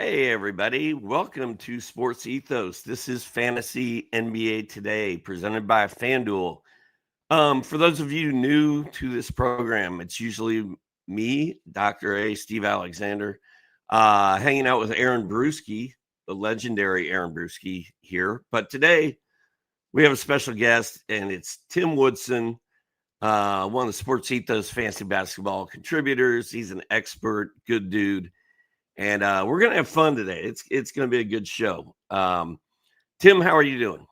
Hey, everybody. Welcome to Sports Ethos. This is Fantasy NBA Today, presented by FanDuel. For those of you new to this program, it's usually me, Dr. A, Steve Alexander, hanging out with Aaron Brewski, the legendary Aaron Brewski here. But today we have a special guest, and it's Tim Woodson, one of the Sports Ethos fantasy basketball contributors. He's an expert, good dude. And we're gonna have fun today. It's gonna be a good show. Tim, how are you doing?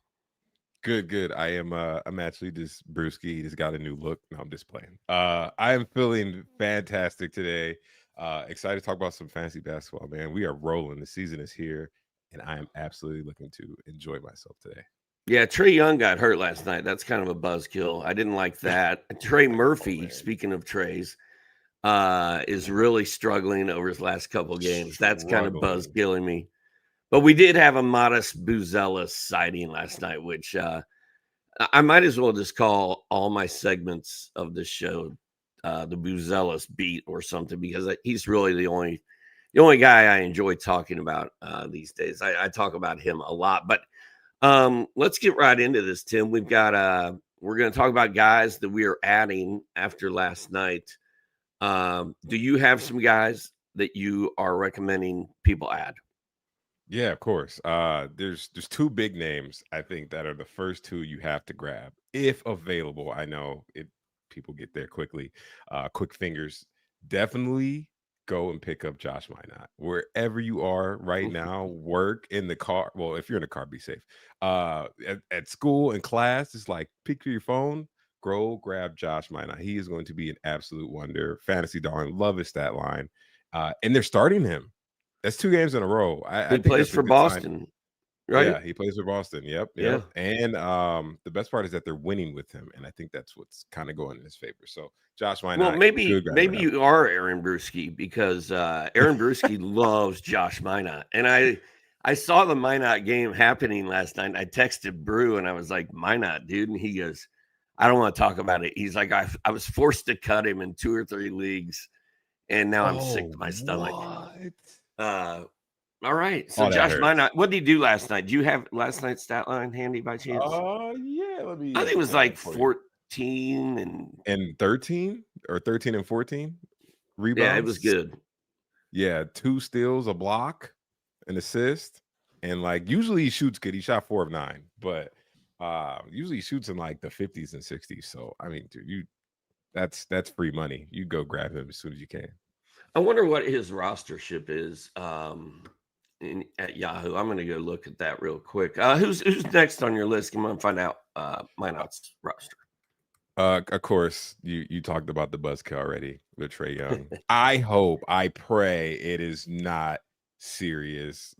Good. I am I'm actually just Brewski. He just got a new look. No, I'm just playing. I am feeling fantastic today. Excited to talk about some fantasy basketball, man. We are rolling. The season is here, and I am absolutely looking to enjoy myself today. Yeah, Trey Young got hurt last night. That's kind of a buzzkill. I didn't like that. Trey Oh Murphy, man. speaking of Treys, is really struggling over his last couple of games. That's kind of Struggling. buzzkilling me. But we did have a modest Buzelis sighting last night, which I might as well just call all my segments of this show the Buzelis beat or something, because he's really the only guy I enjoy talking about these days. I talk about him a lot. But let's get right into this, Tim. We're going to talk about guys that we are adding after last night. Do you have some guys that you are recommending people add? Yeah, of course. There's two big names I think that are the first two you have to grab if available. I know it people get there quickly. Quick fingers. Definitely go and pick up Josh Minot. Wherever you are right now, work in the car. Well, if you're in the car, be safe. At school and class, it's like pick your phone, go grab Josh Minot. He is going to be an absolute wonder. Fantasy darling. Love his stat line. And they're starting him. That's 2 games in a row. I He think plays that's a for good sign. Boston, right? Yeah, he plays for Boston. Yep, Yeah. yep. And the best part is that they're winning with him, and I think that's what's kind of going in his favor. So Josh Well, Minot, maybe good guy to maybe grab. you are Aaron Brewski, because Aaron Brewski loves Josh Minot, and I saw the Minot game happening last night. I texted Brew and I was like, "Minot, dude," and he goes, "I don't want to talk about it." He's like, "I was forced to cut him in 2 or 3 leagues, and now I'm sick Oh, to my stomach." what? Uh, all right, so Oh, that Josh hurts. Minot, what did he do last night? Do you have last night's stat line handy by chance? Yeah, let I me think it was pull that like up for you. 14, and And 13 or 13 and 14 yeah, it was rebounds. good. Yeah, 2 steals, a block, an assist, and, like, usually he shoots good. He shot 4 of 9, but, usually he shoots in, like, the 50s and 60s, so, I mean, dude, that's free money. You go grab him as soon as you can. I wonder what his rostership is at Yahoo. I'm going to go look at that real quick. Who's next on your list? I'm going to find out Minot's roster. Of course, you talked about the buzzkill already with Trey Young. I pray it is not serious.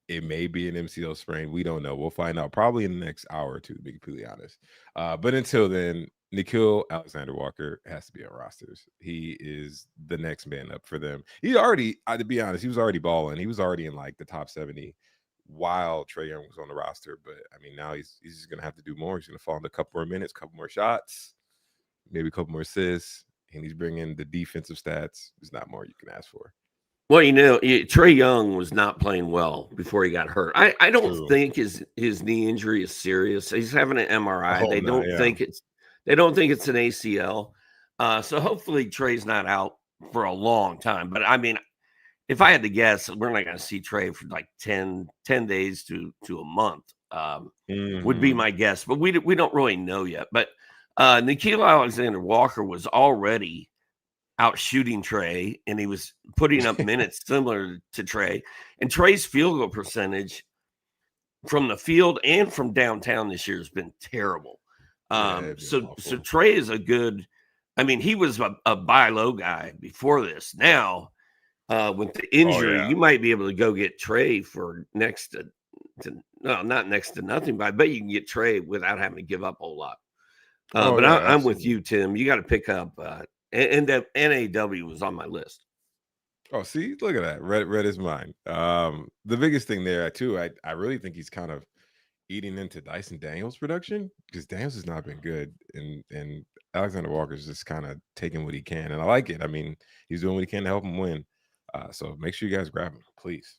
It may be an MCL sprain. We don't know. We'll find out probably in the next hour or two, to be completely honest. But until then, Nikhil Alexander Walker has to be on rosters. He is the next man up for them. He already, to be honest, he was already balling. He was already in like the top 70 while Trey Young was on the roster. But I mean, now he's just gonna have to do more. He's gonna fall into a couple more minutes, couple more shots, maybe a couple more assists, and he's bringing the defensive stats. There's not more you can ask for. Well, Trey Young was not playing well before he got hurt. I don't True. think his knee injury is serious. He's having an MRI. Oh no, yeah. They don't think it's an ACL. So hopefully Trey's not out for a long time. But I mean, if I had to guess, we're not going to see Trey for like 10 days to a month. Would be Hmm. my guess, but we don't really know yet. But Nikhil Alexander Walker was already out shooting Trey, and he was putting up minutes similar to Trey. And Trey's field goal percentage from the field and from downtown this year has been terrible. Yeah, it'd be So awful. Trey is a good. I mean, he was a buy low guy before this. Now, with the Oh injury, yeah. you might be able to go get Trey for next to no, not next to nothing, but I bet you can get Trey without having to give up a whole lot. Oh But yeah, I'm with absolutely. you, Tim. You got to pick up. And that NAW was on my list. Oh, see, look at that. Red is mine. The biggest thing there too, I really think he's kind of eating into Dyson Daniels' production because Daniels has not been good, and Alexander Walker's just kind of taking what he can, and I like it. I mean, he's doing what he can to help him win. So make sure you guys grab him, please.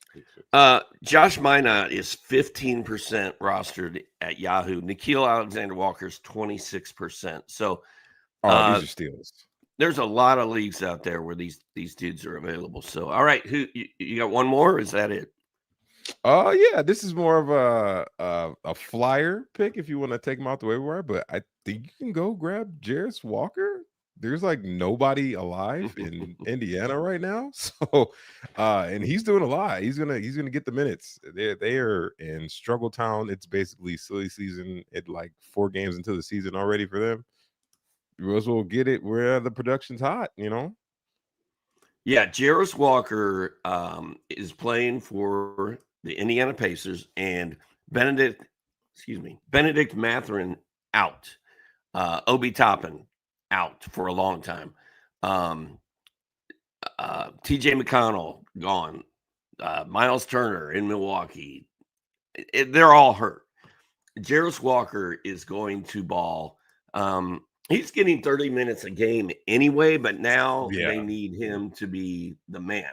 Josh Minot is 15% rostered at Yahoo. N'Keal Alexander-Walker's 26%. So These are steals. There's a lot of leagues out there where these dudes are available. So, all right, who you got one more? Or is that it? Yeah, this is more of a flyer pick if you want to take him out the waiver wire, but I think you can go grab Jarris Walker. There's like nobody alive in Indiana right now, so and he's doing a lot. He's gonna get the minutes. They are in struggle town. It's basically silly season. It like 4 games into the season already for them. You might as well get it where the production's hot, you know. Yeah, Jarris Walker is playing for the Indiana Pacers, and Benedict Mathurin out. Obi Toppin out for a long time. TJ McConnell gone. Miles Turner in Milwaukee. They're all hurt. Jarris Walker is going to ball. He's getting 30 minutes a game anyway, but now they need him to be the man.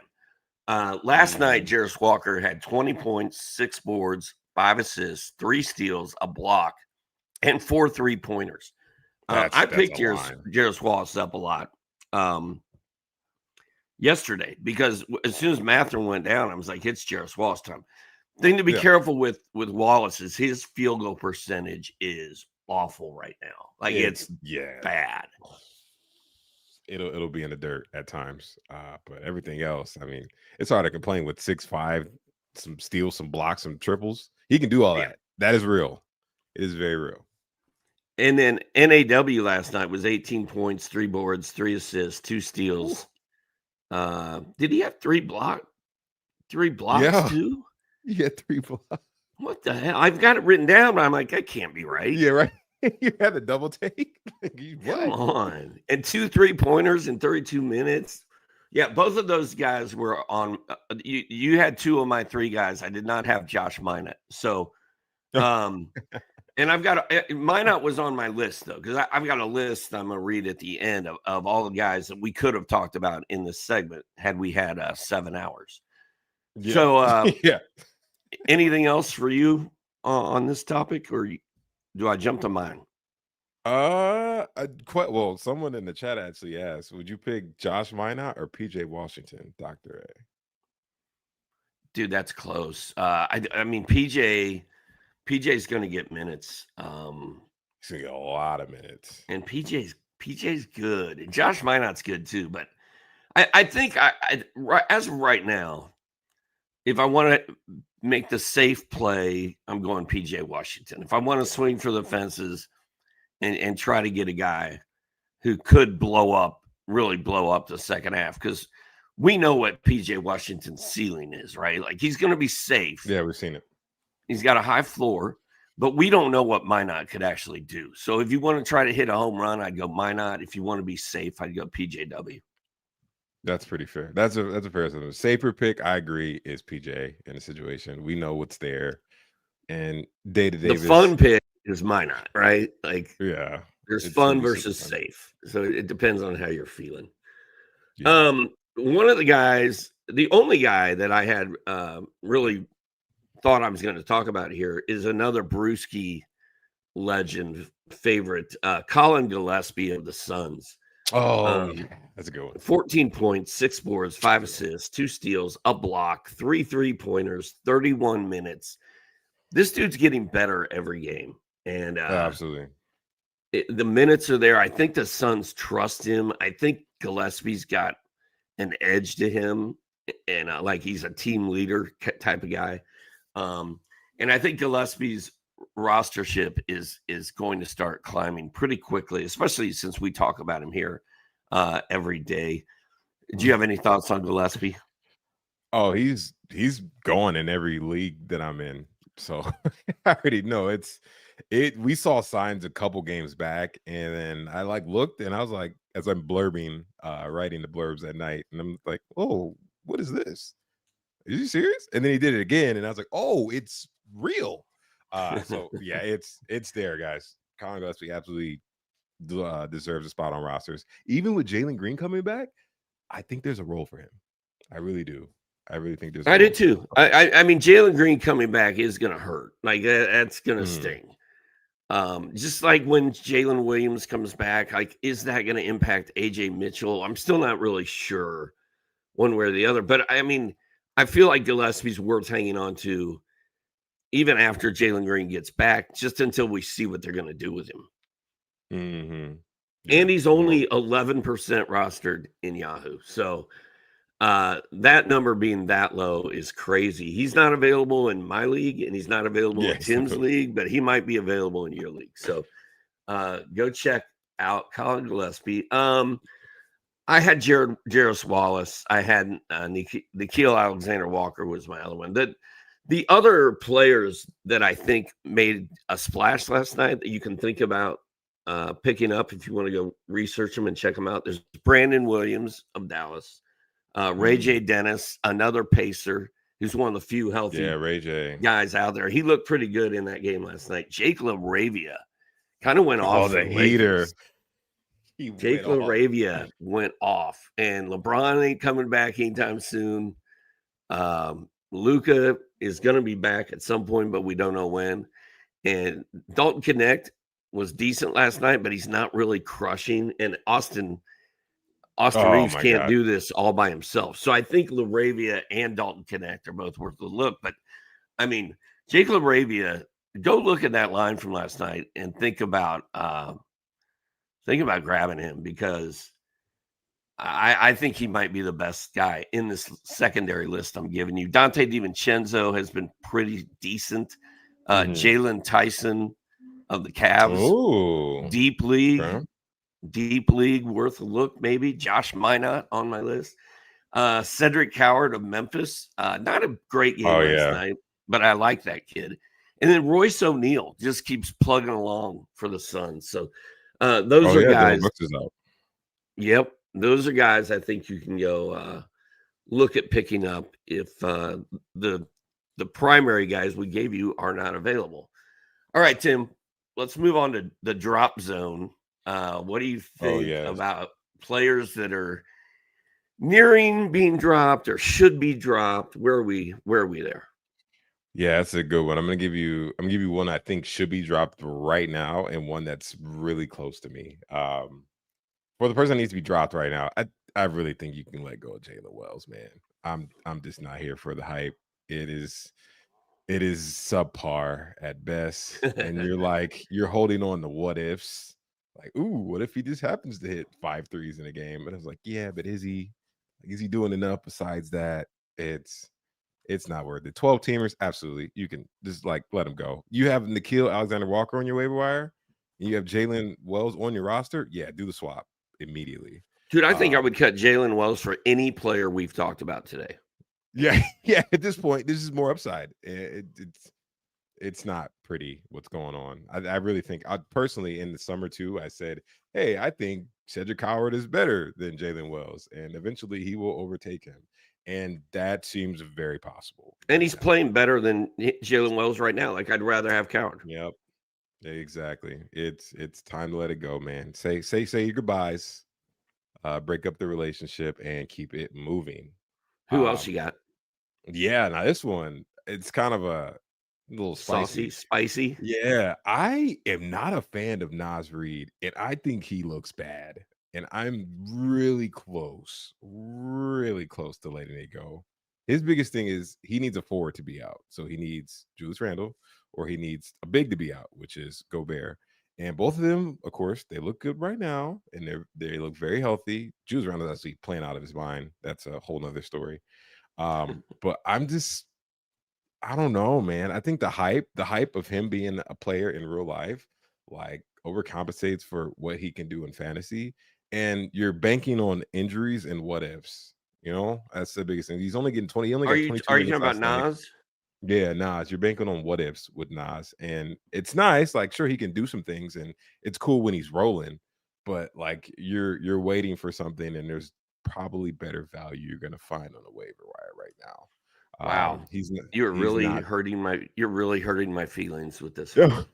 Last night, Jarris Walker had 20 points, 6 boards, 5 assists, 3 steals, a block, and 4 3-pointers. I picked Jarris Walker up a lot yesterday because as soon as Mathurin went down, I was like, it's Jarris Wallace time. Thing to be careful with Wallace is his field goal percentage is awful right now. Like it's bad. It'll be in the dirt at times. But everything else, I mean, it's hard to complain with 6'5", some steals, some blocks, some triples. He can do all that. That is real. It is very real. And then NAW last night was 18 points, 3 boards, 3 assists, 2 steals. Did he have 3 blocks too? Yeah, 3 blocks. What the hell? I've got it written down, but I'm like, that can't be right. Yeah, right. You had a double take. Come on. And 2 3-pointers in 32 minutes. Yeah, both of those guys were on. You had 2 of my 3 guys. I did not have Josh Minot. So, and I've got Minot was on my list though, because I've got a list I'm gonna read at the end of all the guys that we could have talked about in this segment had we had 7 hours. Yeah. So, anything else for you on this topic, or do I jump to mine? Well, someone in the chat actually asked, would you pick Josh Minot or PJ Washington, Dr. A? Dude, that's close. I mean, PJ's going to get minutes. He's going to get a lot of minutes. And PJ's good. And Josh Minot's good too. But I think as of right now, if I want to make the safe play, I'm going PJ Washington. If I want to swing for the fences and try to get a guy who could really blow up the second half, because we know what PJ Washington's ceiling is, right? Like he's going to be safe. Yeah, we've seen it. He's got a high floor, but we don't know what Minot could actually do. So if you want to try to hit a home run, I'd go Minot. If you want to be safe, I'd go PJW. That's pretty fair. That's a fair assessment. Safer pick, I agree, is PJ in a situation. We know what's there. And day-to-day. The fun pick is Minot, right? Like, yeah. There's fun versus safe. So it depends on how you're feeling. Yeah. One of the guys, the only guy that I had really thought I was going to talk about here is another Brewski legend favorite, Colin Gillespie of the Suns. That's a good one. 14 points, 6 boards, 5 assists, 2 steals, a block, 3 3-pointers, 31 minutes. This dude's getting better every game. And absolutely. The minutes are there. I think the Suns trust him. I think Gillespie's got an edge to him, and like he's a team leader type of guy. And I think Gillespie's rostership is going to start climbing pretty quickly, especially since we talk about him here every day. Do you have any thoughts on Gillespie? Oh, he's going in every league that I'm in. So I already know we saw signs a couple games back, and then I looked and I was like, as I'm blurbing, writing the blurbs at night, and I'm like, oh, what is this? Are you serious? And then he did it again, and I was like, oh, it's real. So yeah, it's there, guys. Colin Gillespie absolutely deserves a spot on rosters. Even with Jalen Green coming back, I think there's a role for him. I really do. I really think there's a I do long shot. too. I mean, Jalen Green coming back is going to hurt. Like that's going to Mm, sting. Just like when Jalen Williams comes back, like is that going to impact AJ Mitchell? I'm still not really sure one way or the other. But I mean, I feel like Gillespie's worth hanging on to even after Jalen Green gets back, just until we see what they're going to do with him. mm-hmm. Yeah. And he's only 11% rostered in Yahoo. So that number being that low is crazy. He's not available in my league, and he's not available Yeah. in Tim's league, but he might be available in your league. So go check out Colin Gillespie. I had Jairus Wallace. I had Nikhil Alexander Walker was my other one. The other players that I think made a splash last night that you can think about picking up if you want to go research them and check them out. There's Brandon Williams of Dallas, Ray J. Dennis, another pacer who's one of the few healthy Ray J. guys out there. He looked pretty good in that game last night. Jake LaRavia kind of went off. The heater. Jake LaRavia went off, and LeBron ain't coming back anytime soon. Luka is going to be back at some point, but we don't know when. And Dalton Connect was decent last night, but he's not really crushing. And Austin Reeves can't do this all by himself. So I think LaRavia and Dalton Connect are both worth a look. But I mean, Jake LaRavia, go look at that line from last night and think about grabbing him, because I think he might be the best guy in this secondary list I'm giving you. Dante DiVincenzo has been pretty decent. Jalen Tyson of the Cavs, deep league, worth a look maybe. Josh Minot on my list. Cedric Coward of Memphis, not a great game last night, but I like that kid. And then Royce O'Neal just keeps plugging along for the Suns. So those are guys. Yep. Those are guys I think you can go look at picking up if the primary guys we gave you are not available. All right, Tim, let's move on to the drop zone. What do you think about players that are nearing being dropped or should be dropped? Where are we there? Yeah, that's a good one. I'm gonna give you one I think should be dropped right now, and one that's really close to me. For the person that needs to be dropped right now, I really think you can let go of Jalen Wells, man. I'm just not here for the hype. It is subpar at best. And you're holding on to what ifs. Like, ooh, what if he just happens to hit 5 threes in a game? And I was like, yeah, but is he doing enough besides that? It's not worth it. 12 teamers, absolutely. You can just let him go. You have Nikhil Alexander Walker on your waiver wire, and you have Jalen Wells on your roster. Yeah, do the swap immediately. Dude, I think I would cut Jalen Wells for any player we've talked about today. Yeah. At this point, this is more upside. It's not pretty what's going on. I really think, personally in the summer too, I said, hey, I think Cedric Howard is better than Jalen Wells, and eventually he will overtake him. And that seems very possible. And he's playing better than Jalen Wells right now. Like, I'd rather have Coward. Yep. Exactly. It's time to let it go, man. Say your goodbyes, break up the relationship, and keep it moving. Who else you got? Yeah, now this one, it's kind of a little spicy. Yeah, I am not a fan of Naz Reid, and I think he looks bad. And I'm really close to letting it go. His biggest thing is he needs a forward to be out. So he needs Julius Randle, or he needs a big to be out, which is Gobert. And both of them, of course, they look good right now, and they look very healthy. Julius Randle is actually playing out of his mind. That's a whole nother story. But I don't know, man. I think the hype of him being a player in real life, like, overcompensates for what he can do in fantasy. And you're banking on injuries and what ifs. You know, that's the biggest thing. He's only getting 20. He only got 22 Are you minutes talking about Nas? Yeah, Nas. You're banking on what ifs with Nas, and it's nice. Like, sure, he can do some things, and it's cool when he's rolling. But like, you're waiting for something, and there's probably better value you're gonna find on the waiver wire right now. Wow, you're really hurting my feelings with this one.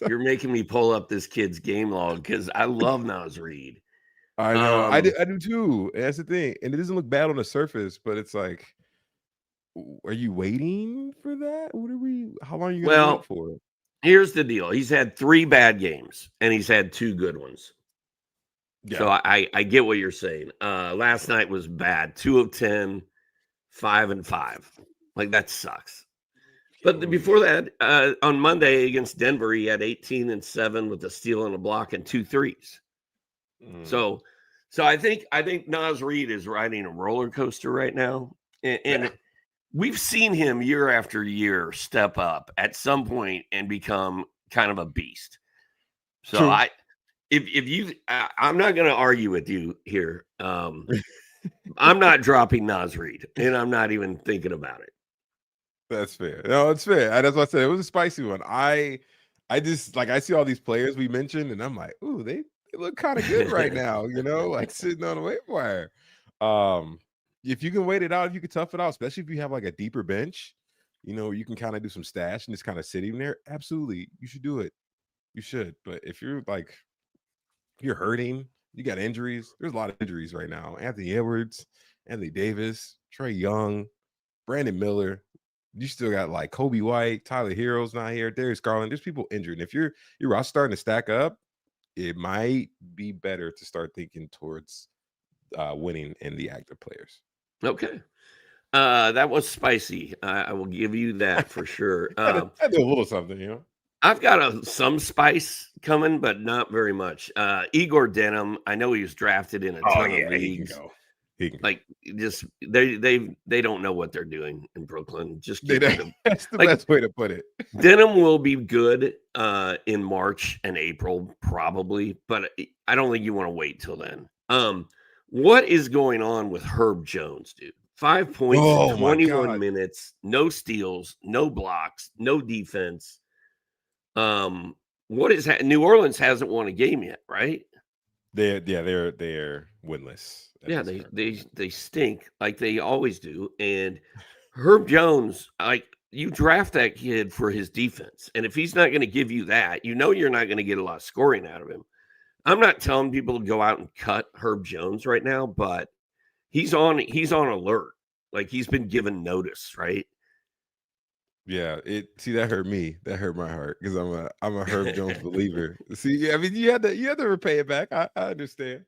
You're making me pull up this kid's game log because I love Nas Reid. I know. I do too. That's the thing. And it doesn't look bad on the surface, but it's like, are you waiting for that? How long are you going to wait Well, for it? here's the deal. He's had 3 bad games, and he's had 2 good ones. So Yeah. I get what you're saying. Last night was bad. 2 of 10, 5 and 5. Like, that sucks. But before that, on Monday against Denver, he had 18 and 7 with a steal and a block and 2 threes. So I think Naz Reid is riding a roller coaster right now, and we've seen him year after year step up at some point and become kind of a beast. So True. I'm not going to argue with you here. I'm not dropping Naz Reid, and I'm not even thinking about it. That's fair. No, it's fair. That's what I said. It was a spicy one. I just I see all these players we mentioned, and I'm like, ooh, they look kind of good right now, like sitting on the waiver wire. If you can wait it out, if you can tough it out, especially if you have like a deeper bench, you can kind of do some stash and just kind of sitting there. Absolutely, you should do it. You should. But if you're hurting, you got injuries. There's a lot of injuries right now. Anthony Edwards, Anthony Davis, Trae Young, Brandon Miller. You still got like Kobe White, Tyler Hero's not here, Darius Garland. There's people injured. And if your roster starting to stack up, it might be better to start thinking towards winning in the active players. Okay. That was spicy. I will give you that for sure. I do a little something, I've got some spice coming, but not very much. Igor Denham, I know he was drafted in a ton of leagues. He can go. Like, just they don't know what they're doing in Brooklyn. Just get rid of them. That's the best way to put it. Denham will be good in March and April, probably, but I don't think you want to wait till then. What is going on with Herb Jones, dude? 5 points in 21 minutes, no steals, no blocks, no defense. What is New Orleans hasn't won a game yet, right? They're winless. Yeah, they stink like they always do. And Herb Jones, you draft that kid for his defense, and if he's not going to give you that, you're not going to get a lot of scoring out of him. I'm not telling people to go out and cut Herb Jones right now, but he's on alert. Like, he's been given notice, right? Yeah, that hurt me. That hurt my heart because I'm a Herb Jones believer. See, I mean, you had to repay it back. I understand.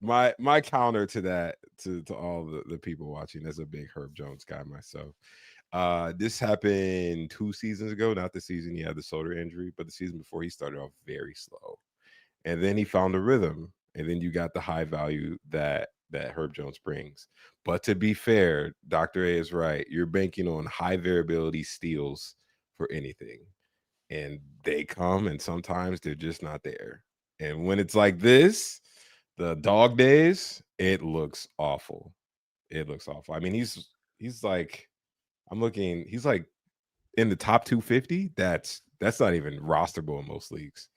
My counter to that, to all the people watching, as a big Herb Jones guy myself. This happened 2 seasons ago. Not the season he had the shoulder injury, but the season before, he started off very slow, and then he found a rhythm, and then you got the high value that Herb Jones brings. But to be fair, Dr. A is right. You're banking on high variability steals for anything, and they come, and sometimes they're just not there. And when it's like this, the dog days, it looks awful. It looks awful. I mean, he's like, I'm looking, he's like in the top 250. That's not even rosterable in most leagues.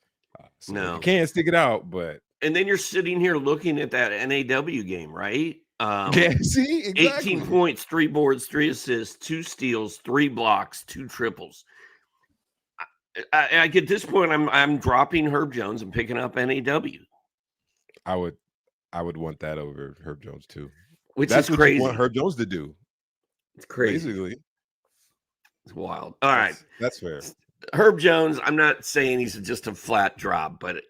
So no, you can't stick it out, but. And then you're sitting here looking at that NAW game, right? Yeah, see, exactly. 18 points, 3 boards, 3 assists, 2 steals, 3 blocks, 2 triples. I at this point, I'm dropping Herb Jones and picking up NAW. I would want that over Herb Jones too. That's what crazy. You want Herb Jones to do. It's crazy. Basically, it's wild. All right, that's fair. Herb Jones, I'm not saying he's just a flat drop, but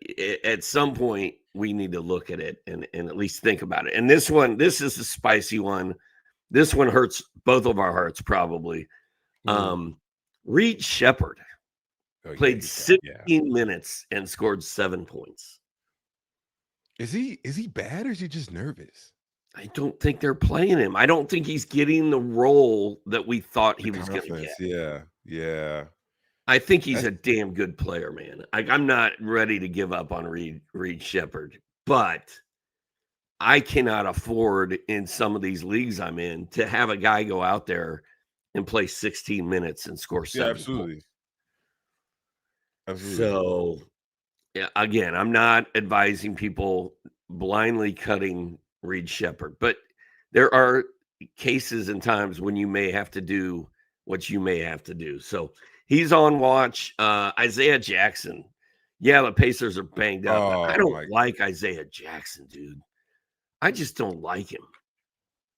at some point we need to look at it and at least think about it. And this is a spicy one. This one hurts both of our hearts, probably. Reed Shepherd played 16 minutes and scored 7 points. Is he bad, or is he just nervous? I don't think they're playing him. I don't think he's getting the role that we thought he was going to get. Yeah. I think he's a damn good player, man. I'm not ready to give up on Reed Shepherd, but I cannot afford, in some of these leagues I'm in, to have a guy go out there and play 16 minutes and score 7 absolutely. Absolutely. So, yeah, again, I'm not advising people blindly cutting Reed Shepherd, but there are cases and times when you may have to do what you may have to do. So he's on watch. Isaiah Jackson, Yeah, the Pacers are banged up. I Oh don't my, like Isaiah Jackson, dude. I just don't like him.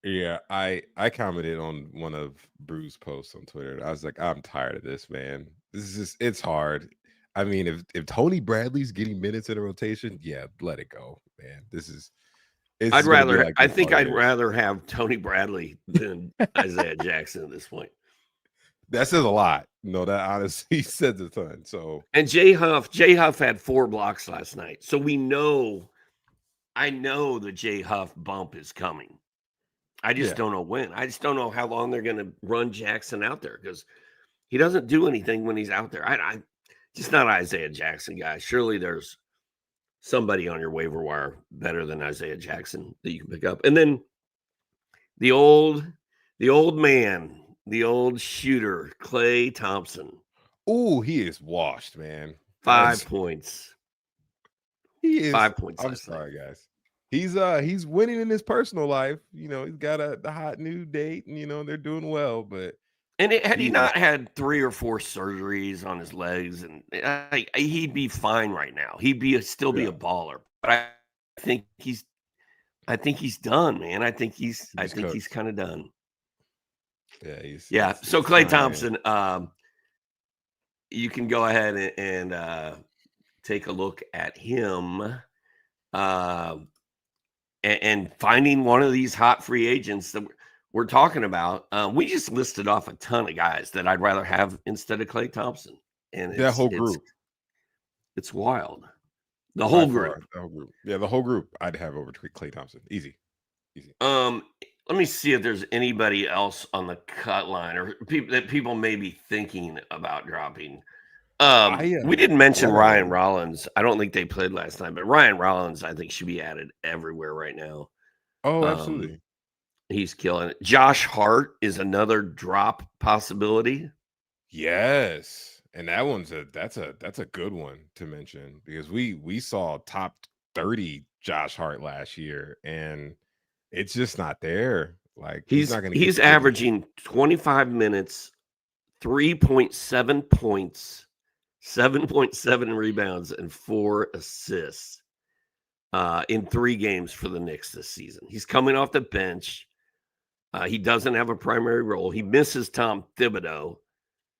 yeah. I commented on one of Bruce's posts on Twitter. I was like, I'm tired of this, man. This is just, it's hard. I mean, if Tony Bradley's getting minutes in a rotation, yeah, let it go, man. It's gonna be like I this think all I'd year. rather have Tony Bradley than Isaiah Jackson at this point. That says a lot. No, that honestly says a ton. So And Jay Huff had 4 blocks last night. So I know the Jay Huff bump is coming. I just yeah, don't know when. I just don't know how long they're going to run Jackson out there because he doesn't do anything when he's out there. I just not Isaiah Jackson guy. Surely there's somebody on your waiver wire better than Isaiah Jackson that you can pick up. And then the old man, the old shooter, Klay Thompson, oh, he is washed, man. 5 points. He is. 5 points I'm last night. sorry, guys. He's winning in his personal life. You know, he's got the hot new date, and they're doing well. But And had he he's not had 3 or 4 surgeries on his legs, and he'd be fine right now. He'd still be yeah, a baller. But I think he's done, man. I think he's cooked. kind of done. Yeah, Yeah. So it's Klay time. Thompson, you can go ahead and take a look at him, and finding one of these hot free agents that we're talking about. We just listed off a ton of guys that I'd rather have instead of Klay Thompson, and That whole group. it's wild. The By whole far, group. the whole group. Yeah, the whole group. I'd have over Klay Thompson. Easy. Let me see if there's anybody else on the cut line or people may be thinking about dropping. We didn't mention Ryan Rollins. I don't think they played last time, but Ryan Rollins, I think, should be added everywhere right now. Oh, absolutely. He's killing it. Josh Hart is another drop possibility. Yes. And that one's that's a good one to mention because we saw top 30 Josh Hart last year and it's just not there. Like he's not going to he's averaging 25 minutes, 3.7 points, 7.7 rebounds, and 4 assists in 3 games for the Knicks this season. He's coming off the bench. He doesn't have a primary role. He misses Tom Thibodeau.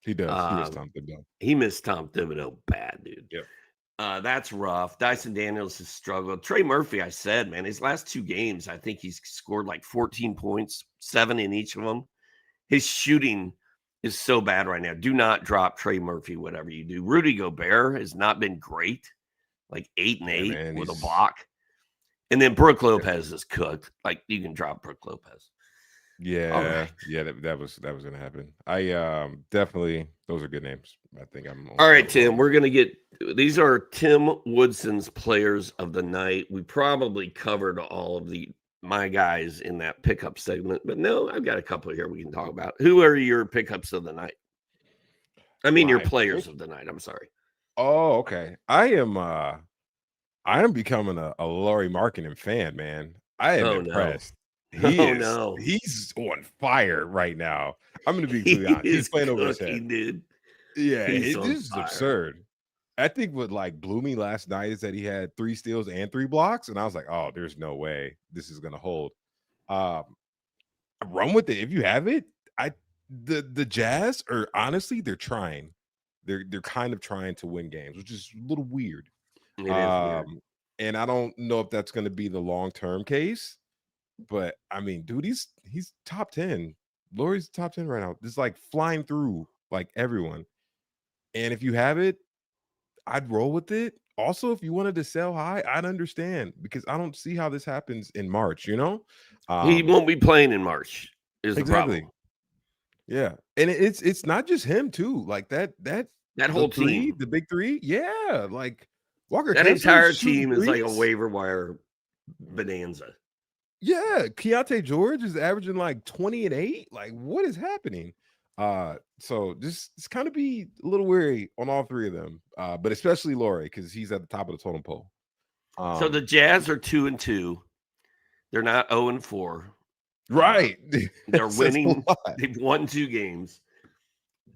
He does. He missed Tom Thibodeau. He missed Tom Thibodeau bad, dude. Yep. That's rough. Dyson Daniels has struggled. Trey Murphy, I said, man, his last 2 games, I think he's scored like 14 points, 7 in each of them. His shooting is so bad right now. Do not drop Trey Murphy, whatever you do. Rudy Gobert has not been great, like 8 and 8 with a block. And then Brook Lopez is cooked. Like you can drop Brook Lopez. Yeah, right. Yeah, that was going to happen. I definitely, those are good names. I think I'm all right, Tim. We're going to get these are Tim Woodson's players of the night. We probably covered all of my guys in that pickup segment, but no, I've got a couple here we can talk about. Who are your pickups of the night? I mean, your players of the night. I'm sorry. Oh, okay. I am becoming a Lauri Markkanen fan, man. I am impressed. No. He's on fire right now. I'm going to be completely honest. He's playing over his head, dude. Yeah, this is absurd. I think what like blew me last night is that he had 3 steals and 3 blocks, and I was like, "Oh, there's no way this is going to hold." Run with it if you have it. The Jazz are honestly they're trying. They're kind of trying to win games, which is a little weird. It is weird. And I don't know if that's going to be the long-term case. But I mean, dude, he's top 10. Lauri's top 10 right now. Just like flying through like everyone. And if you have it, I'd roll with it. Also, if you wanted to sell high, I'd understand because I don't see how this happens in March, He won't be playing in March is the problem. Yeah. And it's not just him too. Like that whole team, the big 3. Yeah. Like Walker. That entire team is like a waiver wire bonanza. Yeah, Keontae George is averaging like 20 and 8. Like, what is happening? So just it's kind of be a little weary on all 3 of them, but especially Lauri because he's at the top of the totem pole. So the Jazz are 2-2. They're not 0-4. Right. They're winning. They've won 2 games.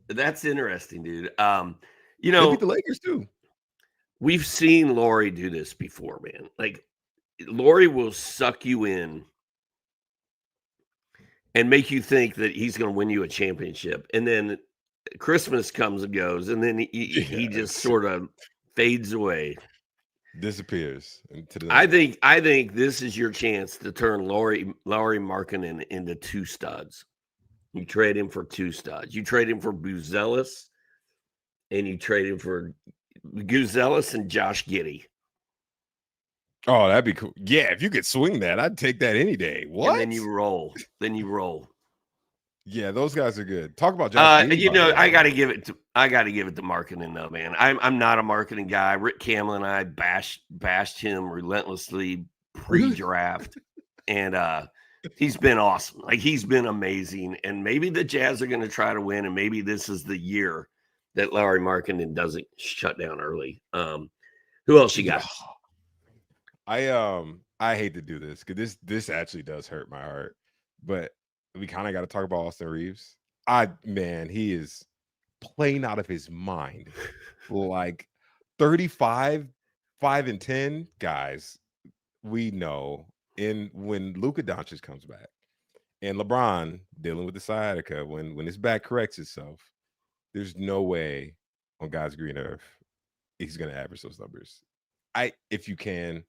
That's interesting, dude. They beat the Lakers too. we've seen Laurie do this before, man. Like, Laurie will suck you in and make you think that he's going to win you a championship. And then Christmas comes and goes, and then he just sort of fades away. Disappears into the I night. think this is your chance to turn Laurie Markkinen into two studs. You trade him for two studs. You trade him for Buzelis, and you trade him for Buzelis and Josh Giddey. Oh, that'd be cool. Yeah, if you could swing that, I'd take that any day. What? And then you roll. Yeah, those guys are good. Talk about Josh Giddey. I got to give it to Markkinen though, man. I'm not a Markkinen guy. Rick Camel and I bashed him relentlessly pre-draft, and he's been awesome. Like, he's been amazing. And maybe the Jazz are going to try to win, and maybe this is the year that Lauri Markkinen doesn't shut down early. Who else you got? I hate to do this because this actually does hurt my heart, but we kind of got to talk about Austin Reeves. He is playing out of his mind. Like 35, 5-10 guys, we know. And when Luka Doncic comes back and LeBron dealing with the sciatica, when his back corrects itself, there's no way on God's green earth he's going to average those numbers. If you can,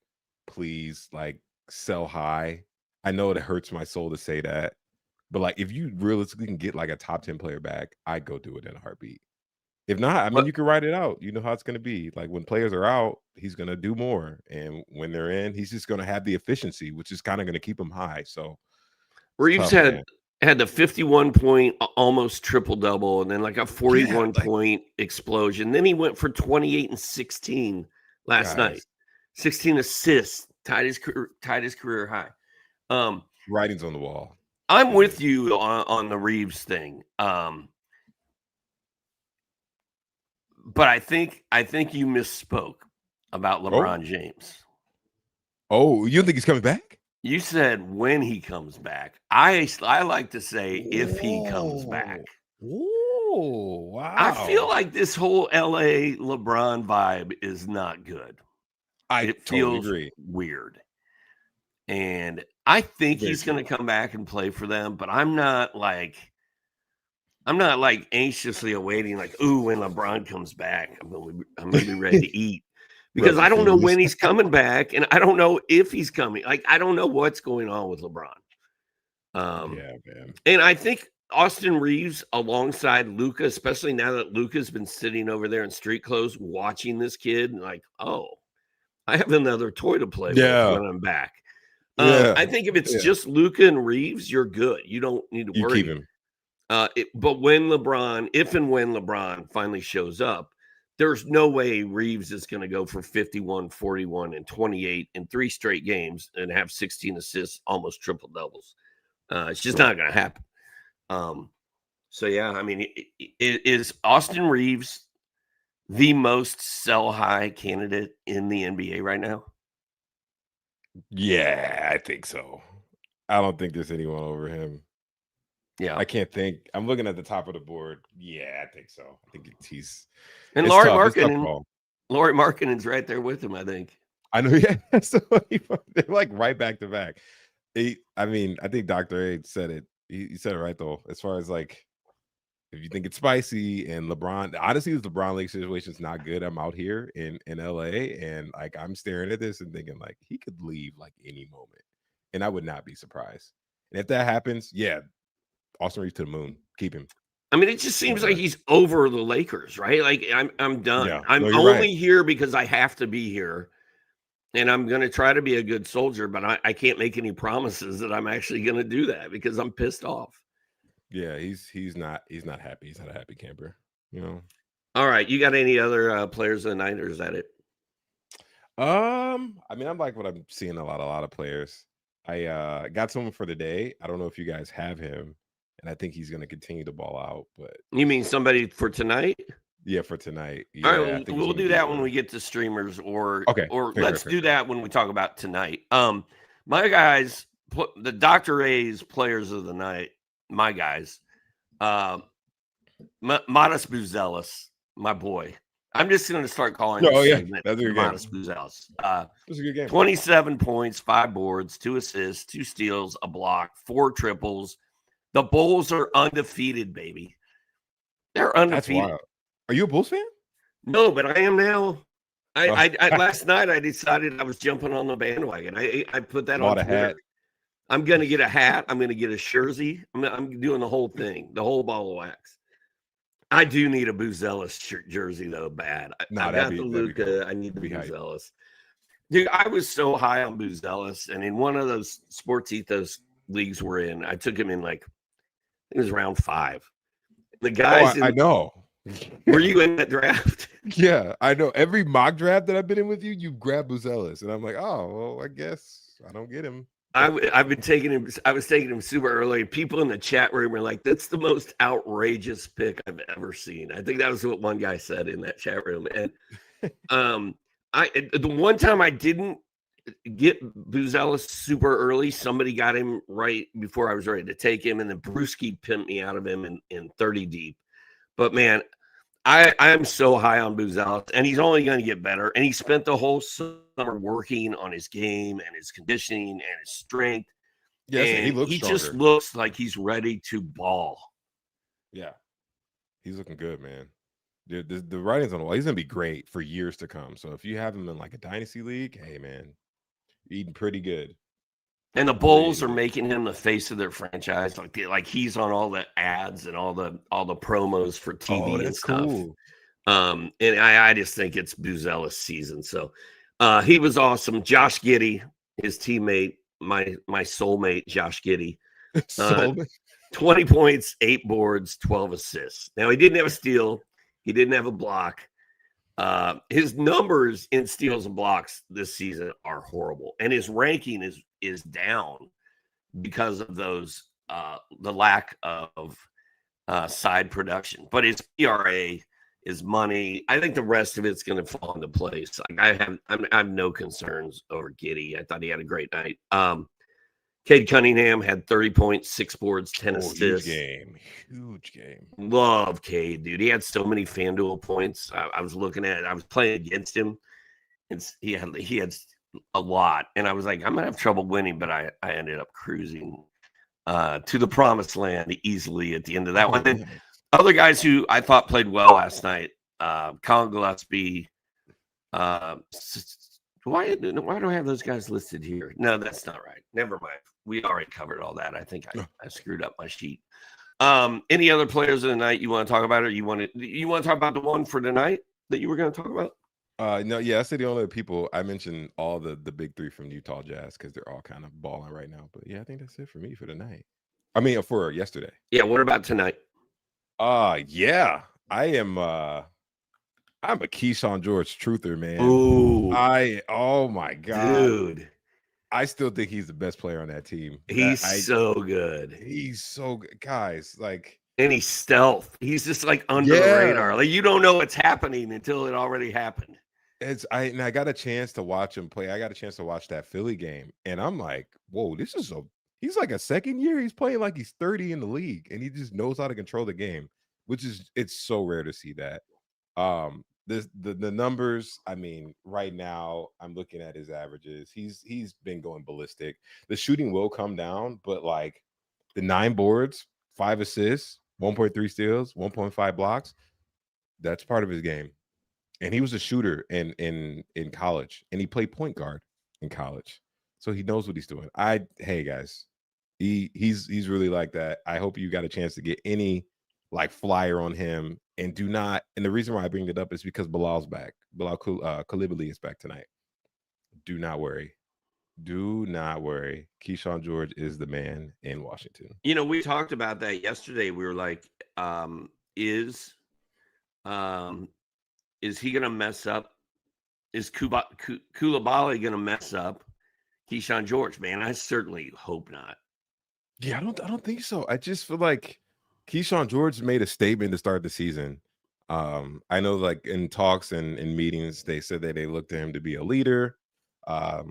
please, like, sell high. I know it hurts my soul to say that, but like, if you realistically can get like a top 10 player back, I'd go do it in a heartbeat. If not, I mean, you can write it out. You know how it's going to be. Like, when players are out, he's going to do more, and when they're in, he's just going to have the efficiency, which is kind of going to keep him high. So Reeves had the 51-point almost triple-double, and then like a 41-point explosion. Then he went for 28 and 16 last night. 16 assists, tied his career high. Writing's on the wall. I'm with you on the Reeves thing. But I think you misspoke about LeBron James. Oh, you think he's coming back? You said when he comes back. I like to say if he comes back. Oh, wow. I feel like this whole LA LeBron vibe is not good. It feels agree. Weird. And I think he's going to come back and play for them, but I'm not like anxiously awaiting, like, ooh, when LeBron comes back, I'm going to be ready to eat, because I don't know when he's coming back, and I don't know if he's coming. Like, I don't know what's going on with LeBron. Yeah, man. And I think Austin Reeves alongside Luka, especially now that Luka's been sitting over there in street clothes watching this kid, and like, oh, I have another toy to play with when I'm back. I think if it's just Luka and Reeves, you're good. You don't need to worry. Keep him. But when LeBron finally shows up, there's no way Reeves is going to go for 51, 41, and 28 in 3 straight games and have 16 assists, almost triple doubles. It's just not going to happen. So yeah, I mean, is Austin Reeves the most sell high candidate in the NBA right now? Yeah, I think so. I don't think there's anyone over him. Yeah, I can't think. I'm looking at the top of the board. Yeah, I think so. I think he's and Lauri Markkinen's right there with him, I think. I know. Yeah, so they're like right back to back. I think Dr. A said it. He said it right though. As far as like, if you think it's spicy and LeBron, honestly, the LeBron Lake situation is not good. I'm out here in LA, and like, I'm staring at this and thinking like he could leave like any moment, and I would not be surprised. And if that happens, yeah, Austin Reeves to the moon. Keep him. I mean, it just seems like he's over the Lakers, right? Like, I'm done. Yeah. I'm only here because I have to be here, and I'm going to try to be a good soldier, but I can't make any promises that I'm actually going to do that because I'm pissed off. Yeah, he's not happy. He's not a happy camper, you know. All right, you got any other players of the night, or is that it? I mean, I'm like what I'm seeing a lot of players. I got someone for the day. I don't know if you guys have him, and I think he's going to continue to ball out. But you mean somebody for tonight? Yeah, for tonight. Yeah, all right, we'll do that when we get to streamers, or let's do that when we talk about tonight. My guys, the Dr. A's players of the night. My guys, Modest Buzelis, my boy. I'm just going to start calling No, this yeah, segment that's a good Modest game. Buzelis. It's a good game. 27 points, 5 boards, 2 assists, 2 steals, a block, 4 triples. The Bulls are undefeated, baby. They're undefeated. That's wild. Are you a Bulls fan? No, but I am now. I last night I decided I was jumping on the bandwagon. I put that on Twitter. Hat. I'm going to get a hat. I'm going to get a jersey. I'm doing the whole thing, the whole ball of wax. I do need a Buzelis jersey, though, bad. I got the Luka. Cool. I need the Buzelis. Dude, I was so high on Buzelis, and in one of those Sports Ethos leagues we're in, I took him in like, I think it was round 5. The guys I know. Were you in that draft? Yeah, I know. Every mock draft that I've been in with you, you grab Buzelis, and I'm like, oh, well, I guess I don't get him. I've been taking him. I was taking him super early. People in the chat room were like, "That's the most outrageous pick I've ever seen." I think that was what one guy said in that chat room. And the one time I didn't get Buzelis super early, somebody got him right before I was ready to take him, and then Brewski pimped me out of him in 30 deep. But man, I am so high on Buzelis, and he's only going to get better. And he spent the whole summer working on his game and his conditioning and his strength. Yeah, and he just looks like he's ready to ball. Yeah, he's looking good, man. The writing's on the wall. He's going to be great for years to come. So if you have him in like a dynasty league, hey, man, eating pretty good. And the Bulls are making him the face of their franchise. Like he's on all the ads and all the promos for TV and stuff. Cool. And I just think it's Buzelis season. So he was awesome. Josh Giddey, his teammate, my soulmate, Josh Giddey. 20 points, 8 boards, 12 assists. Now he didn't have a steal. He didn't have a block. His numbers in steals and blocks this season are horrible, and his ranking is down because of those the lack of side production. But his PRA, his money, I think the rest of it's going to fall into place. Like I have no concerns over Giddey. I thought he had a great night. Cade Cunningham had 30 points, 6 boards, 10 assists. Huge game. Love Cade, dude. He had so many FanDuel points. I was looking at it. I was playing against him. He had a lot. And I was like, I'm going to have trouble winning, but I ended up cruising to the promised land easily at the end of that one. And other guys who I thought played well last night, Colin Gillespie. Why do I have those guys listed here? No, that's not right. Never mind. We already covered all that. I think I screwed up my sheet. Any other players of the night you want to talk about, or you want to talk about the one for tonight that you were going to talk about? No, yeah, I said the only people I mentioned all the big 3 from Utah Jazz because they're all kind of balling right now. But yeah, I think that's it for me for tonight. I mean, for yesterday. Yeah. What about tonight? Yeah, I'm a Keyshawn George truther, man. Ooh. Oh my God. Dude. I still think he's the best player on that team. He's so good. He's so good. Guys, like, and he's stealth. He's just like under the radar. Like you don't know what's happening until it already happened. I got a chance to watch him play. I got a chance to watch that Philly game, and I'm like, whoa, he's like a second year. He's playing like he's 30 in the league, and he just knows how to control the game, it's so rare to see that. The numbers, I mean, right now I'm looking at his averages. He's been going ballistic. The shooting will come down, but like the 9 boards, 5 assists, 1.3 steals, 1.5 blocks, that's part of his game. And he was a shooter in college, and he played point guard in college. So he knows what he's doing. Hey guys, he's really like that. I hope you got a chance to get any like flyer on him, and the reason why I bring it up is because Bilal's back. Bilal Coulibaly is back tonight. Do not worry. Keyshawn George is the man in Washington. You know, we talked about that yesterday. We were like, is he going to mess up? Is Coulibaly going to mess up Keyshawn George? Man, I certainly hope not. Yeah, I don't think so. I just feel like Keyshawn George made a statement to start the season. I know, like in talks and in meetings, they said that they looked to him to be a leader. I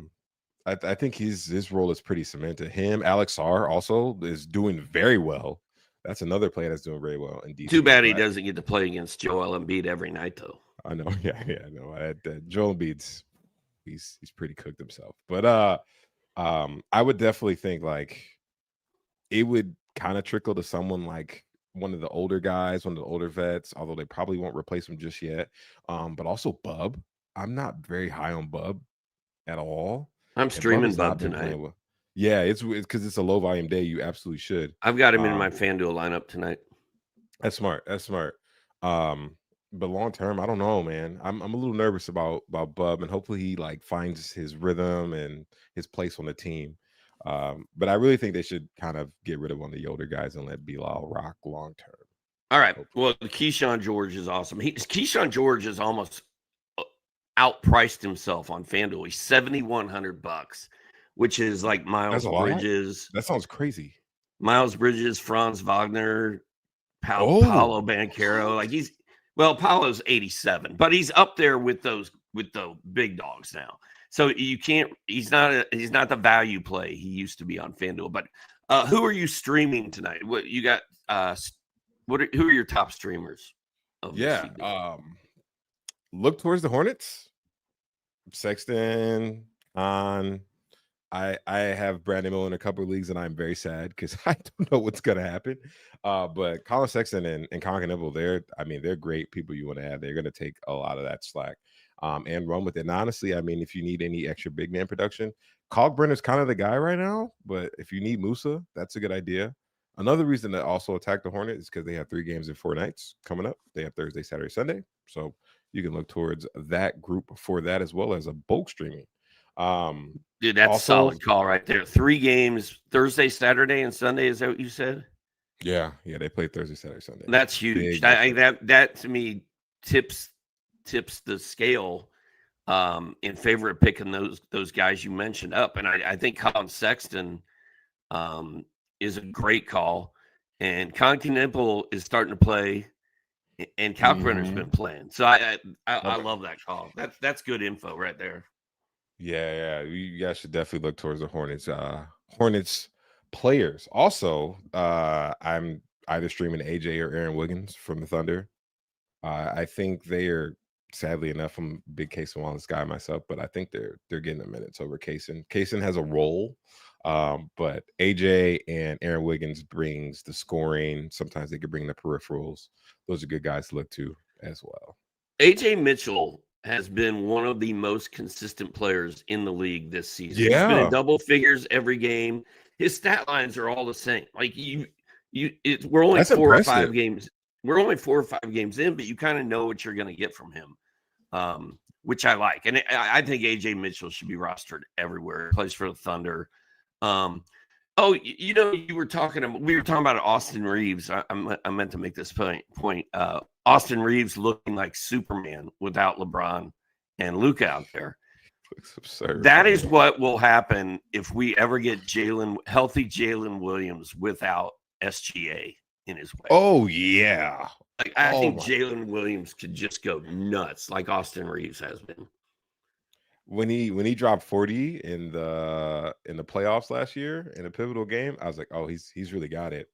think his role is pretty cemented. Him, Alex Sarr also is doing very well. That's another player that's doing very well. Too bad he doesn't get to play against Joel Embiid every night, though. I know. Yeah, I know. Joel Embiid's he's pretty cooked himself. But I would definitely think like it would kind of trickle to someone like one of the older guys, one of the older vets, although they probably won't replace him just yet. But also Bub. I'm not very high on Bub at all. I'm And Bub streaming has Bub not been tonight. playing well. Yeah, it's because it's a low volume day. You absolutely should. I've got him in my Um, FanDuel lineup tonight. That's smart. That's smart. But long term, I don't know, man. I'm a little nervous about Bub, and hopefully he like finds his rhythm and his place on the team. But I really think they should kind of get rid of one of the older guys and let Bilal rock long term. All right. Hopefully. Well, Keyshawn George is awesome. Keyshawn George has almost outpriced himself on FanDuel. He's $7,100, which is like Miles Bridges. That sounds crazy. Miles Bridges, Franz Wagner, Paolo Banchero. Like Paolo's 87, but he's up there with the big dogs now. So you can't. He's not the value play he used to be on FanDuel. But who are you streaming tonight? What you got? Who are your top streamers? Look towards the Hornets. Sexton on. I have Brandon Miller in a couple of leagues, and I'm very sad because I don't know what's going to happen. But Colin Sexton and Colin Campbell, they're great people you want to have. They're going to take a lot of that slack and run with it. And honestly, I mean, if you need any extra big man production, Kalkbrenner's kind of the guy right now. But if you need Musa, that's a good idea. Another reason to also attack the Hornets is because they have 3 games in 4 nights coming up. They have Thursday, Saturday, Sunday. So you can look towards that group for that as well as a bulk streaming. Dude, that's also, a solid call right there. 3 games, Thursday, Saturday, and Sunday. Is that what you said? Yeah, they play Thursday, Saturday, Sunday. That's huge. That to me tips the scale in favor of picking those guys you mentioned up. And I think Colin Sexton is a great call, and Continental is starting to play, and Kalkbrenner's been playing. So I love that call. That's good info right there. Yeah. You guys should definitely look towards the Hornets. Hornets players. Also, I'm either streaming AJ or Aaron Wiggins from the Thunder. I think they are, sadly enough, I'm a big Kaysen Wallace guy myself, but I think they're getting the minutes over Kaysen. Kaysen has a role, but AJ and Aaron Wiggins brings the scoring. Sometimes they could bring the peripherals. Those are good guys to look to as well. AJ Mitchell has been one of the most consistent players in the league this season. Yeah. He's been in double figures every game. His stat lines are all the same. Like we're only That's 4 impressive. or 5 games. We're only 4 or 5 games in, but you kind of know what you're going to get from him, which I like. And I think AJ Mitchell should be rostered everywhere. He plays for the Thunder. We were talking about Austin Reeves. I meant to make this point. Austin Reeves looking like Superman without LeBron and Luka out there. Looks absurd. That is what will happen if we ever get healthy Jalen Williams without SGA in his way. Oh yeah. I think Jalen Williams could just go nuts like Austin Reeves has been. When he dropped 40 in the playoffs last year in a pivotal game, I was like, oh, he's really got it.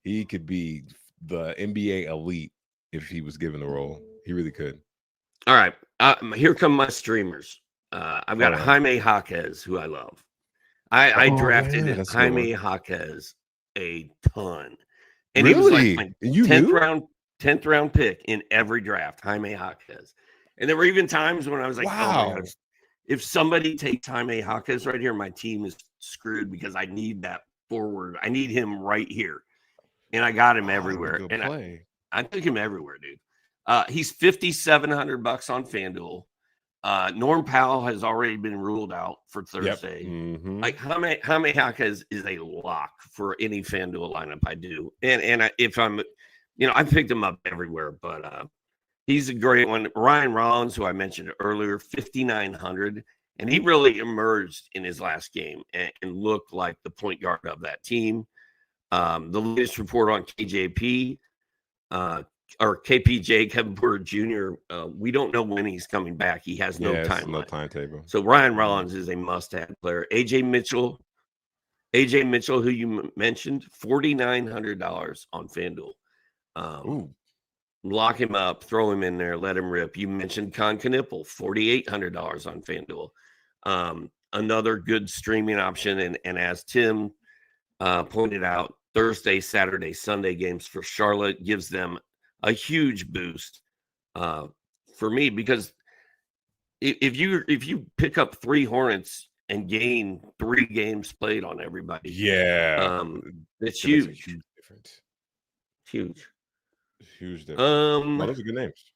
He could be the NBA elite if he was given the role. He really could. All right. Here come my streamers. I've got Jaime Jaquez, who I love. I drafted Jaime Jaquez a ton. And really? He was like my 10th round pick in every draft, Jaime Jaquez. And there were even times when I was like, wow. Oh my gosh, if somebody takes Jaime Jaquez right here, my team is screwed because I need that forward. I need him right here. And I got him everywhere. And I took him everywhere, dude. He's $5,700 on FanDuel. Norm Powell has already been ruled out for Thursday. Yep. Mm-hmm. Like Jaime Jaquez is a lock for any FanDuel lineup I do. And if I'm, I picked him up everywhere, but he's a great one. Ryan Rollins, who I mentioned earlier, $5,900, and he really emerged in his last game and looked like the point guard of that team. The latest report on KJP or KPJ, Kevin Porter Jr., we don't know when he's coming back. He has no timetable. So Ryan Rollins is a must-have player. AJ Mitchell, who you mentioned, $4,900 on FanDuel. Lock him up, throw him in there, let him rip. You mentioned Con Knipple, $4,800 on FanDuel. Another good streaming option. And as Tim pointed out, Thursday, Saturday, Sunday games for Charlotte gives them a huge boost for me, because if you pick up 3 Hornets and gain 3 games played on everybody, it's That makes a huge. huge difference. Huge difference. No, those are good names.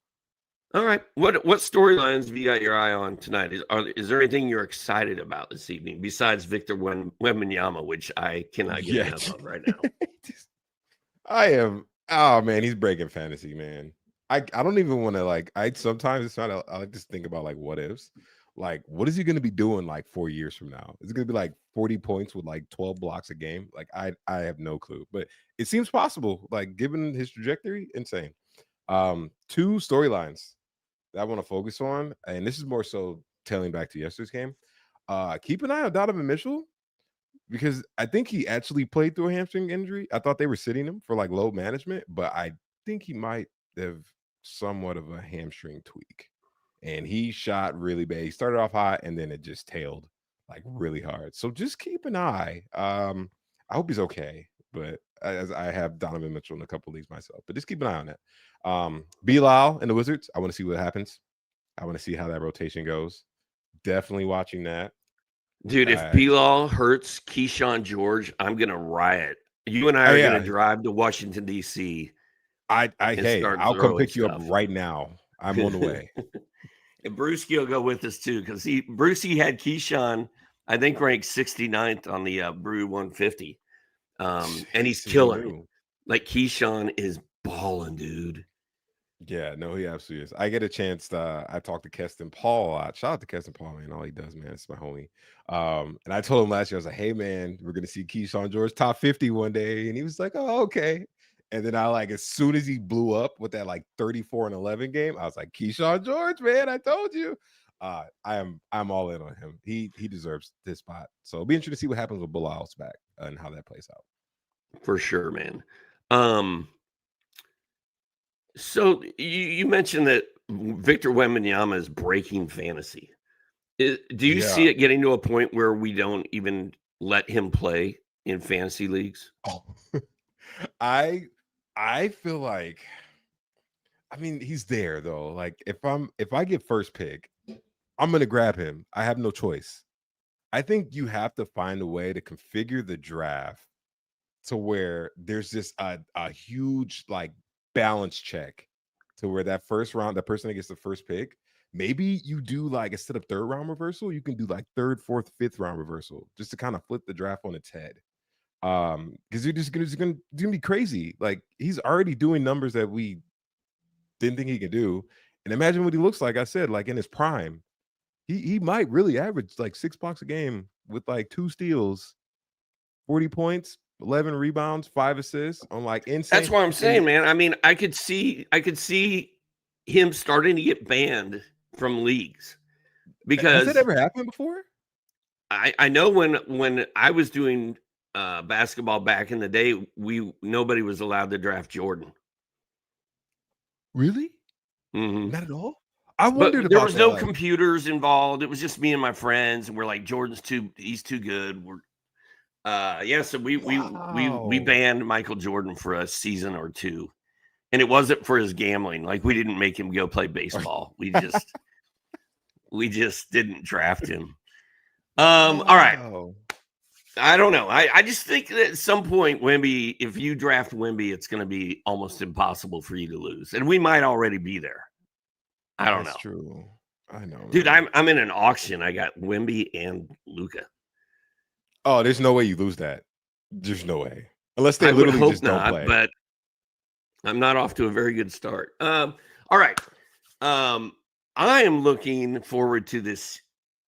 All right, what storylines have you got your eye on tonight? Is there anything you're excited about this evening besides Victor Wembanyama, which I cannot get enough of right now? I am. Oh man, he's breaking fantasy, man. I don't even want to sometimes it's not. I like to think about like what ifs. Like, what is he going to be doing like 4 years from now? Is it going to be like 40 points with like 12 blocks a game? Like, I have no clue, but it seems possible. Like, given his trajectory, insane. 2 storylines that I want to focus on, and this is more so tailing back to yesterday's game. Keep an eye on Donovan Mitchell, because I think he actually played through a hamstring injury. I thought they were sitting him for like load management, but I think he might have somewhat of a hamstring tweak. And he shot really bad. He started off hot and then it just tailed like really hard. So just keep an eye. I hope he's okay, but as I have Donovan Mitchell in a couple leagues myself, but just keep an eye on that. Bilal and the Wizards, I want to see what happens. I want to see how that rotation goes. Definitely watching that. Dude, if Bilal hurts Keyshawn George, I'm gonna riot. You and I are gonna drive to Washington, D.C. I'll come pick you up right now. I'm on the way. And Brewski will go with us too, because Brucey had Keyshawn, I think, ranked 69th on the Brew 150. And he's killing. Like, Keyshawn is balling, dude. Yeah, no, he absolutely is. I get a chance to I talked to Keston Paul a lot. Shout out to Keston Paul, man. All he does, man, it's my homie. And I told him last year, I was like, hey man, we're gonna see Keyshawn George top 50 one day. And he was like, oh, okay. And then as soon as he blew up with that like 34-11 game, I was like, Keyshawn George, man, I told you. I'm all in on him. He deserves this spot. So it'll be interesting to see what happens with Bilal's back and how that plays out. For sure, man. So you mentioned that Victor Wembanyama is breaking fantasy. Do you see it getting to a point where we don't even let him play in fantasy leagues? Oh. I feel like, I mean, he's there though. Like if I get first pick, I'm gonna grab him. I have no choice. I think you have to find a way to configure the draft to where there's just a huge like balance check to where that first round, the person that gets the first pick, maybe you do like instead of 3rd round reversal, you can do like 3rd, 4th, 5th round reversal just to kind of flip the draft on its head. Because you're just gonna be crazy. Like he's already doing numbers that we didn't think he could do. And imagine what he looks like. I said, like in his prime, he might really average like 6 blocks a game with like 2 steals, 40 points, 11 rebounds, 5 assists on like insane. That's what I'm saying, man. I mean, I could see him starting to get banned from leagues, because has that ever happened before? I know when I was doing basketball back in the day, nobody was allowed to draft Jordan. Really? Mm-hmm. Not at all. I wondered but there was no computers involved. It was just me and my friends, and we're like, he's too good. So we banned Michael Jordan for a season or 2, and it wasn't for his gambling. Like, we didn't make him go play baseball. We just didn't draft him. All right. I don't know. I just think that at some point, Wemby, if you draft Wemby, it's going to be almost impossible for you to lose, and we might already be there. I don't know. That's true. I know, dude. I'm in an auction. I got Wemby and Luka. Oh, there's no way you lose that. There's no way, unless they literally just don't play. But I'm not off to a very good start. All right. I am looking forward to this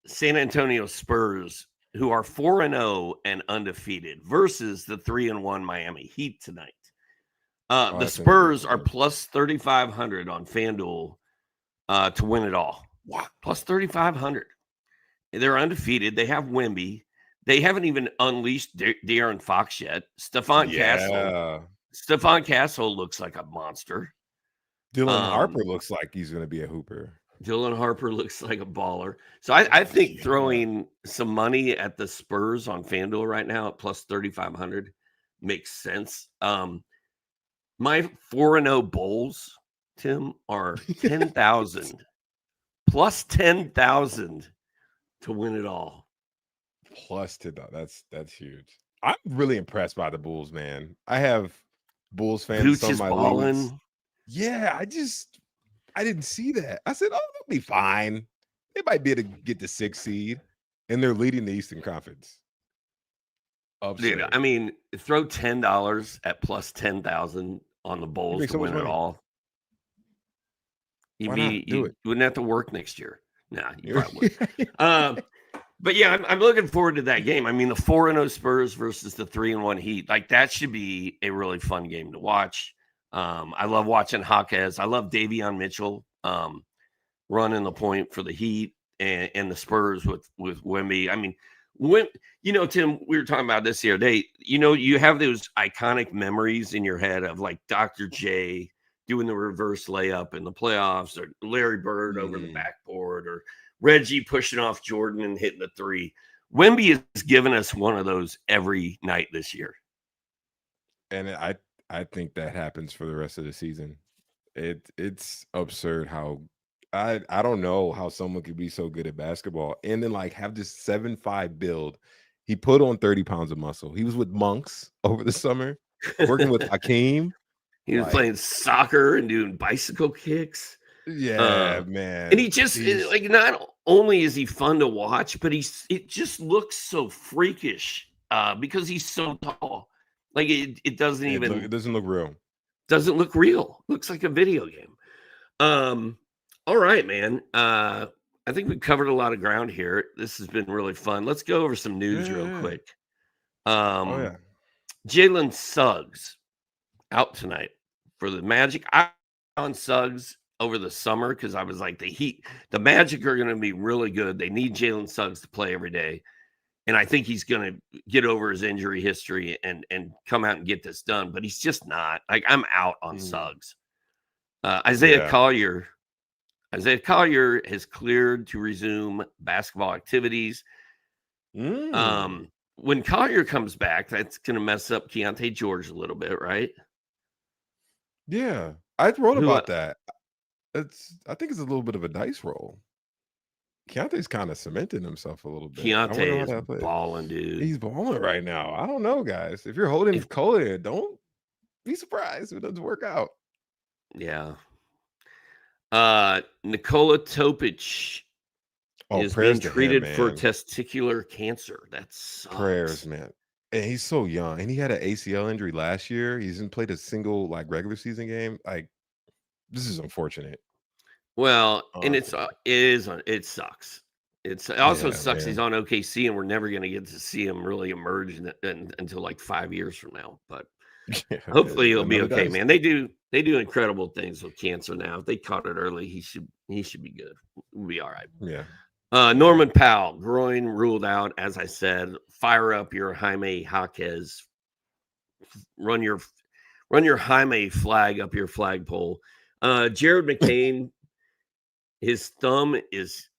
San Antonio Spurs, who are 4-0 and undefeated, versus the 3-1 Miami Heat tonight. The Spurs are plus 3,500 on FanDuel to win it all. Wow. Plus 3,500. They're undefeated. They have Wemby. They haven't even unleashed De'Aaron Fox yet. Stephon Castle looks like a monster. Dylan Um, Harper looks like he's going to be a hooper. Dylan Harper looks like a baller. So I think Yeah. throwing some money at the Spurs on FanDuel right now at plus 3,500 makes sense. My 4-0 Bulls, Tim, are 10,000 plus 10,000 to win it all. Plus that's huge. I'm really impressed by the Bulls, man. I have Bulls fans in Vooch some of is my leagues. balling. Yeah, I didn't see that. I said, oh, they'll be fine. They might be able to get the 6th seed, and they're leading the Eastern Conference. Dude, Absurd. I mean, throw $10 at plus 10,000 on the You Bulls make to so much win it money. all. Why not do You it? wouldn't have to work next year. Nah, you probably would. But yeah, I'm looking forward to that game. I mean, the 4-0 Spurs versus the 3-1 Heat, like that should be a really fun game to watch. I love watching Jaquez. I love Davion Mitchell running the point for the Heat and the Spurs with Wemby. I mean, when Tim, we were talking about this the other day. You have those iconic memories in your head of like Dr. J doing the reverse layup in the playoffs, or Larry Bird over the backboard, or Reggie pushing off Jordan and hitting the three. Wemby has given us one of those every night this year. And I think that happens for the rest of the season. It's absurd how I don't know how someone could be so good at basketball and then like have this 7'5" build. He put on 30 pounds of muscle. He was with monks over the summer, working with Hakeem. He was playing soccer and doing bicycle kicks. Yeah, man. And he just like, not only is he fun to watch, but it just looks so freakish because he's so tall. Like it doesn't it doesn't look real. Doesn't look real. Looks like a video game. All right, man. I think we covered a lot of ground here. This has been really fun. Let's go over some news real quick. Jalen Suggs out tonight for the Magic. I on Suggs over the summer because I was like, the Magic are going to be really good. They need Jalen Suggs to play every day. And I think he's going to get over his injury history and come out and get this done. But he's just not. Like, I'm out on Suggs. Isaiah Collier has cleared to resume basketball activities. When Collier comes back, that's going to mess up Keontae George a little bit, right? Yeah, I wrote about that. I think it's a little bit of a dice roll. Keontae's kind of cementing himself a little bit. Keontae is balling, dude. He's balling right now. I don't know, guys. If you're holding Collier, don't be surprised if it doesn't work out. Yeah. Nikola Topic is being treated for testicular cancer. That sucks. Prayers, man. And he's so young. And he had an ACL injury last year. He hasn't played a single regular season game. Like, this is unfortunate. Well, and it sucks. It also sucks he's on OKC and we're never going to get to see him really emerge until like 5 years from now. But hopefully he'll be okay, man. They do incredible things with cancer now. If they caught it early, he should be good. We'll be all right. Yeah. Norman Powell, groin ruled out, as I said. Fire up your Jaime Jaquez. Run your Jaime flag up your flagpole. Jared McCain, his thumb is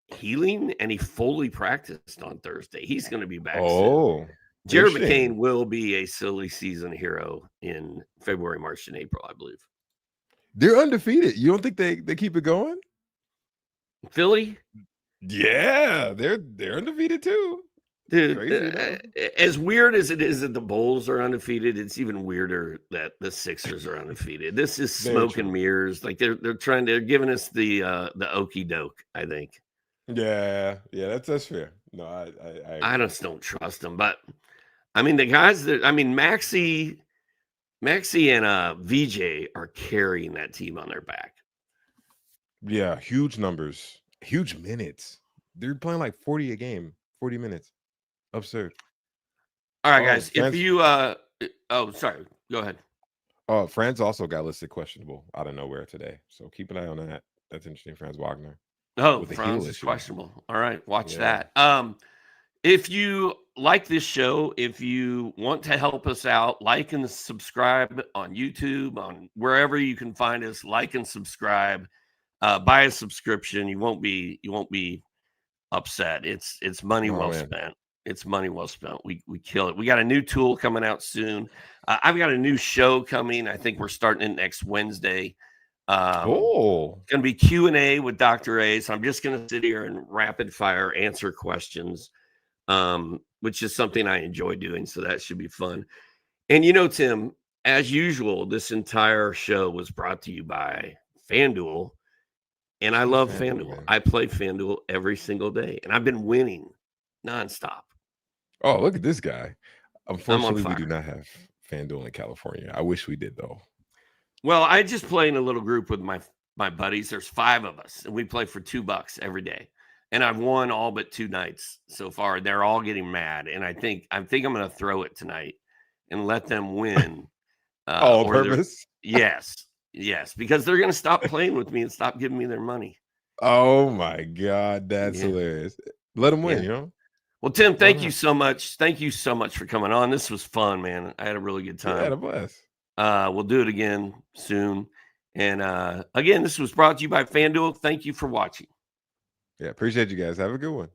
healing, and he fully practiced on Thursday. He's going to be back soon. Jared McCain will be a silly season hero in February, March, and April, I believe. They're undefeated. You don't think they keep it going? Philly? Yeah, they're undefeated too. Dude, as weird as it is that the Bulls are undefeated, it's even weirder that the Sixers are undefeated. This is smoke and mirrors. Like they're giving us the okey doke, I think. Yeah, that's fair. No, I just don't trust them. But I mean, the guys Maxey and VJ are carrying that team on their back. Yeah, huge numbers, huge minutes. They're playing like 40 a game, 40 minutes. Absurd. All right, guys. If you sorry, go ahead. Franz also got listed questionable out of nowhere today. So keep an eye on that. That's interesting. Franz Wagner. Oh, Franz is questionable. All right, watch that. If you like this show, if you want to help us out, like and subscribe on YouTube, on wherever you can find us, like and subscribe, buy a subscription. You won't be upset. It's money Oh, well man. spent. It's money well spent. We kill it. We got a new tool coming out soon. I've got a new show coming. I think we're starting it next Wednesday. It's going to be Q&A with Dr. A. So I'm just going to sit here and rapid fire answer questions, which is something I enjoy doing. So that should be fun. And Tim, as usual, this entire show was brought to you by FanDuel. And I love FanDuel. Man. I play FanDuel every single day, and I've been winning nonstop. Oh, look at this guy. Unfortunately, we do not have FanDuel in California. I wish we did, though. Well, I just play in a little group with my buddies. There's 5 of us, and we play for $2 every day. And I've won all but 2 nights so far. They're all getting mad, and I think I'm going to throw it tonight and let them win. On purpose? Yes, because they're going to stop playing with me and stop giving me their money. Oh my God, that's hilarious. Let them win, Well, Tim, thank you so much. Thank you so much for coming on. This was fun, man. I had a really good time. Yeah, I had a blast. We'll do it again soon. And again, this was brought to you by FanDuel. Thank you for watching. Yeah, appreciate you guys. Have a good one.